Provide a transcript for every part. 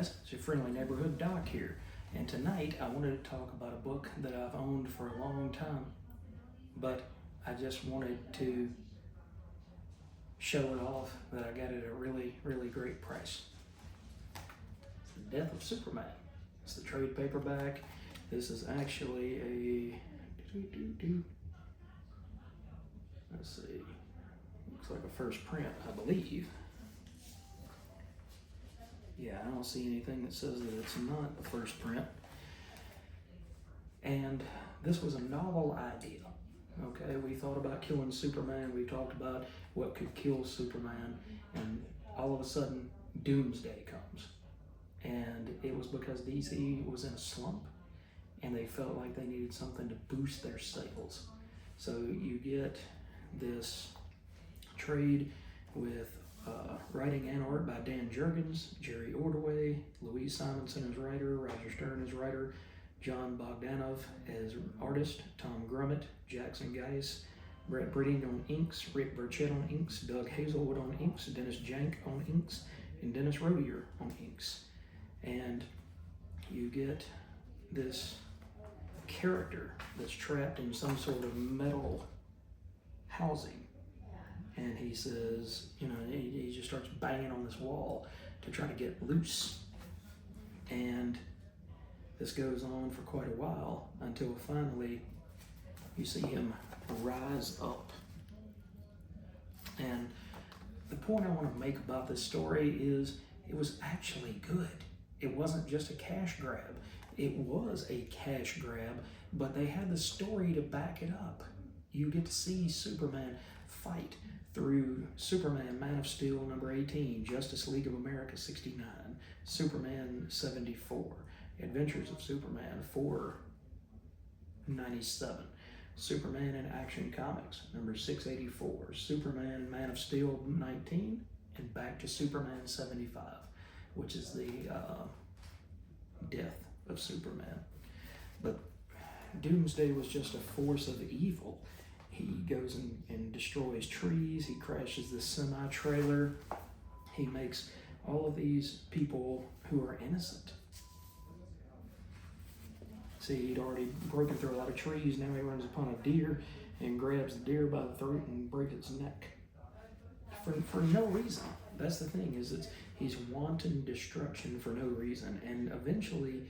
guys, it's your friendly neighborhood doc here, and tonight I wanted to talk about a book that I've owned for a long time, but I just wanted to show it off that I got it at a really, really great price. It's The Death of Superman. It's the trade paperback. This is actually a, let's see, looks like a first print, I believe. Yeah, I don't see anything that says that it's not the first print. And this was a novel idea. Okay, we thought about killing Superman. We talked about what could kill Superman, and all of a sudden, Doomsday comes. And it was because DC was in a slump, and they felt like they needed something to boost their sales. So you get this trade with writing and art by Dan Jurgens, Jerry Ordway, Louise Simonson as writer, Roger Stern as writer, John Bogdanov as artist, Tom Grummett, Jackson Geiss, Brett Britting on inks, Rick Burchett on inks, Doug Hazelwood on inks, Dennis Jank on inks, and Dennis Rodier on inks. And you get this character that's trapped in some sort of metal housing. And he says, you know, he just starts banging on this wall to try to get loose. And this goes on for quite a while until finally you see him rise up. And the point I want to make about this story is it was actually good. It wasn't just a cash grab. It was a cash grab, but they had the story to back it up. You get to see Superman fight through Superman, Man of Steel number 18, Justice League of America 69, Superman 74, Adventures of Superman 497, Superman in Action Comics number 684, Superman, Man of Steel 19, and back to Superman 75, which is the death of Superman. But Doomsday was just a force of evil. He goes and destroys trees. He crashes this semi-trailer. He makes all of these people who are innocent. See, he'd already broken through a lot of trees. Now he runs upon a deer and grabs the deer by the throat and breaks its neck. For no reason. That's the thing, is he's wanton destruction for no reason. And eventually,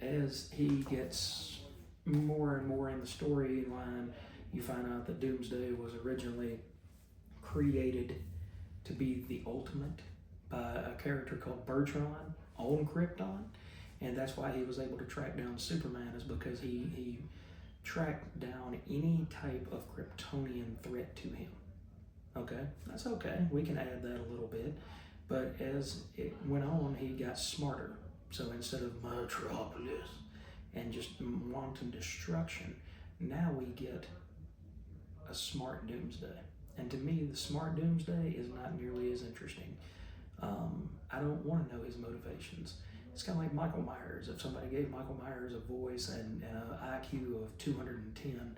as he gets more and more in the storyline, you find out that Doomsday was originally created to be the ultimate by a character called Bertrand on Krypton, and that's why he was able to track down Superman, is because he tracked down any type of Kryptonian threat to him. Okay, that's okay, we can add that a little bit, but as it went on, he got smarter. So instead of Metropolis and just wanton destruction, now we get a smart Doomsday. And to me, the smart Doomsday is not nearly as interesting. I don't want to know his motivations. It's kind of like Michael Myers. If somebody gave Michael Myers a voice and an IQ of 210,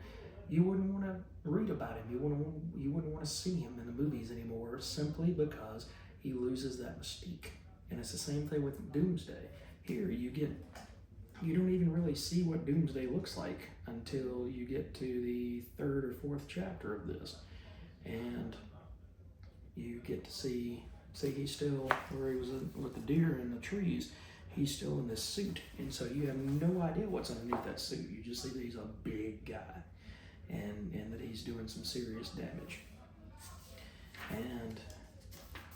you wouldn't want to read about him. You wouldn't want to see him in the movies anymore, simply because he loses that mystique. And it's the same thing with Doomsday. Here, you don't even really see what Doomsday looks like until you get to the third or fourth chapter of this. And you get to see he's still, where he was with the deer in the trees, he's still in this suit. And so you have no idea what's underneath that suit. You just see that he's a big guy and that he's doing some serious damage. And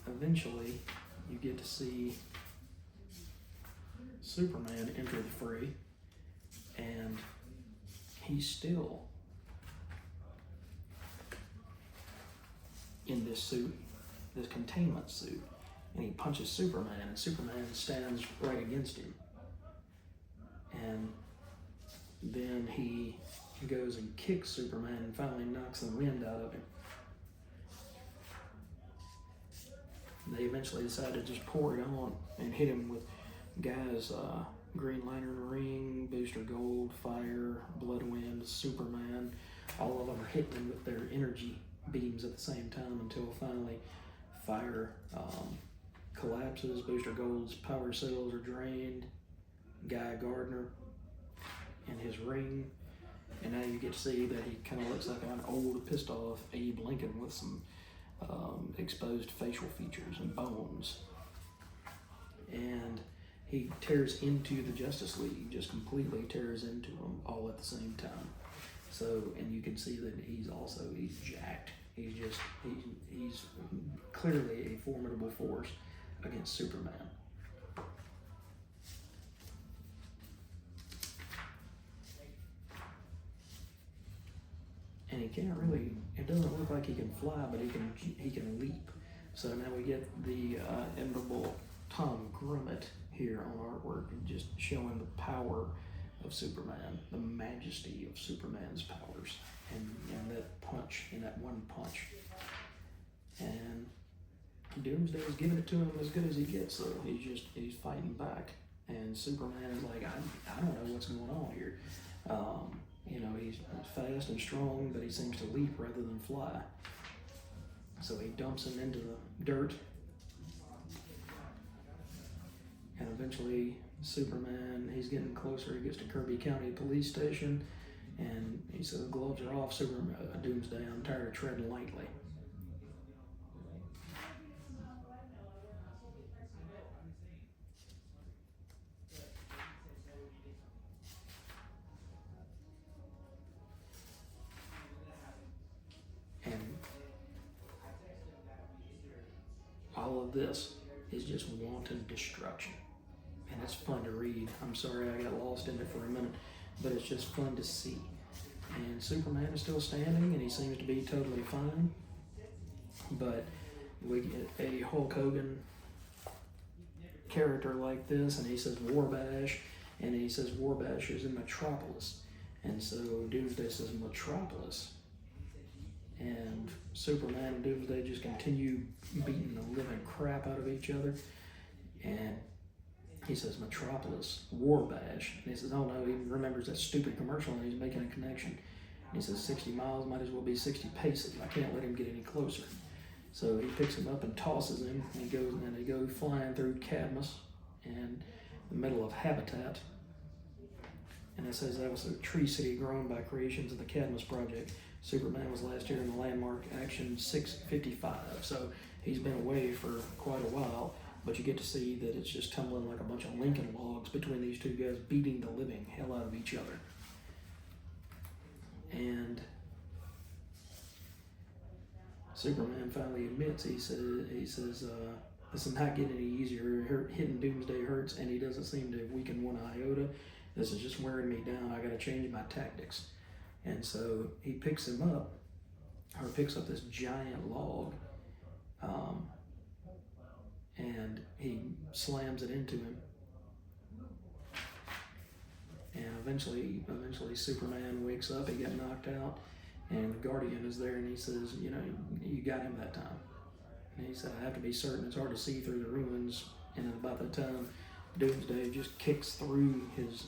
eventually you get to see Superman enter the fray, and he's still in this suit, this containment suit, and he punches Superman, and Superman stands right against him. And then he goes and kicks Superman and finally knocks the wind out of him. They eventually decide to just pour it on and hit him with guys, Green Lantern Ring, Booster Gold, Fire, Bloodwind, Superman. All of them are hitting him with their energy beams at the same time until finally Fire collapses. Booster Gold's power cells are drained. Guy Gardner in his ring. And now you get to see that he kind of looks like an old, pissed off Abe Lincoln with some exposed facial features and bones. And he tears into the Justice League, just completely tears into them all at the same time. So, and you can see that he's jacked. He's clearly a formidable force against Superman. And he can't really, it doesn't look like he can fly, but he can leap. So now we get the admirable Tom Grummett here on artwork, just showing the power of Superman, the majesty of Superman's powers, and that punch, in that one punch. And Doomsday is giving it to him as good as he gets, so he's fighting back. And Superman is like, I don't know what's going on here. He's fast and strong, but he seems to leap rather than fly. So he dumps him into the dirt. And eventually, Superman, he's getting closer. He gets to Kirby County Police Station, and he says, gloves are off, Doomsday, I'm tired of treading lightly. All of this is just wanton destruction. And it's fun to read. I'm sorry I got lost in it for a minute, but it's just fun to see. And Superman is still standing, and he seems to be totally fine. But we get a Hulk Hogan character like this, and he says Warbash, and he says Warbash is in Metropolis. And so Doomsday says Metropolis. And Superman and Doomsday just continue beating the living crap out of each other. And he says Metropolis, Warbash. And he says, oh no, he remembers that stupid commercial, and he's making a connection. And he says 60 miles might as well be 60 paces. I can't let him get any closer. So he picks him up and tosses him, and they go flying through Cadmus and the middle of Habitat. And it says that was a tree city grown by creations of the Cadmus Project. Superman was last year in the landmark Action 655, so he's been away for quite a while, but you get to see that it's just tumbling like a bunch of Lincoln logs between these two guys, beating the living hell out of each other. And Superman finally admits, he says, this is not getting any easier. Hitting Doomsday hurts, and he doesn't seem to weaken one iota. This is just wearing me down. I gotta change my tactics. And so he picks up this giant log, and he slams it into him. And eventually Superman wakes up. He got knocked out, and the Guardian is there, and he says, you got him that time. And he said, I have to be certain. It's hard to see through the ruins. And about that time, Doomsday just kicks through his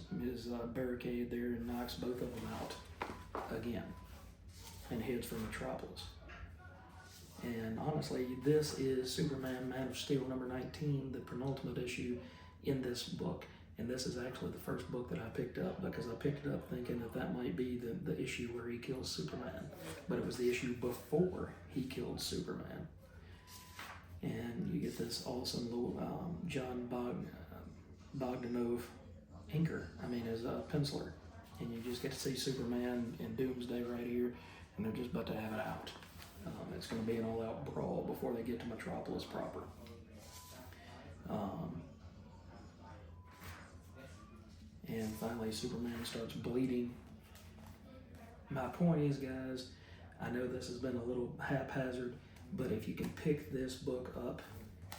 barricade there and knocks both of them out again and heads for Metropolis. And honestly, this is Superman Man of Steel number 19, the penultimate issue in this book. And this is actually the first book that I picked up, because I picked it up thinking that might be the issue where he kills Superman. But it was the issue before he killed Superman. And you get this awesome little John Bogdanove inker, as a penciler. And you just get to see Superman and Doomsday right here, and they're just about to have it out. It's going to be an all-out brawl before they get to Metropolis proper. And finally, Superman starts bleeding. My point is, guys, I know this has been a little haphazard, but if you can pick this book up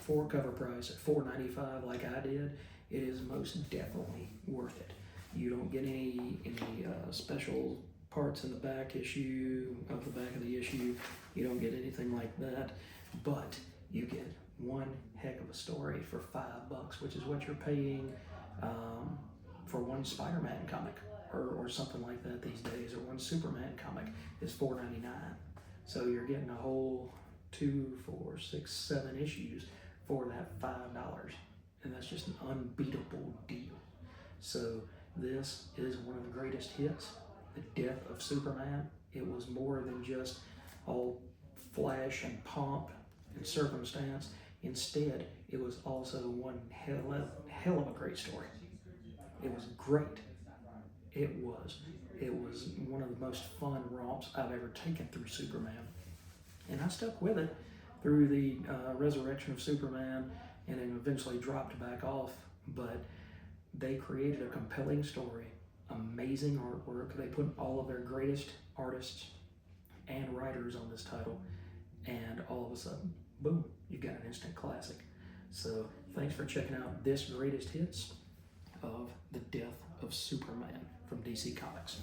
for cover price at $4.95 like I did, it is most definitely worth it. You don't get any special parts in the back issue, of the back of the issue. You don't get anything like that, but you get one heck of a story for $5, which is what you're paying for one Spider-Man comic or something like that these days, or one Superman comic is $4.99. So you're getting a whole 2, 4, 6, 7 issues for that $5. And that's just an unbeatable deal. So this is one of the greatest hits, The Death of Superman. It was more than just all flash and pomp and circumstance. Instead, it was also one hell of a great story. It was great. It was one of the most fun romps I've ever taken through Superman. And I stuck with it through the resurrection of Superman, and then eventually dropped back off. But they created a compelling story, amazing artwork. They put all of their greatest artists and writers on this title, and all of a sudden, boom, you've got an instant classic. So thanks for checking out this greatest hits of The Death of Superman from DC Comics.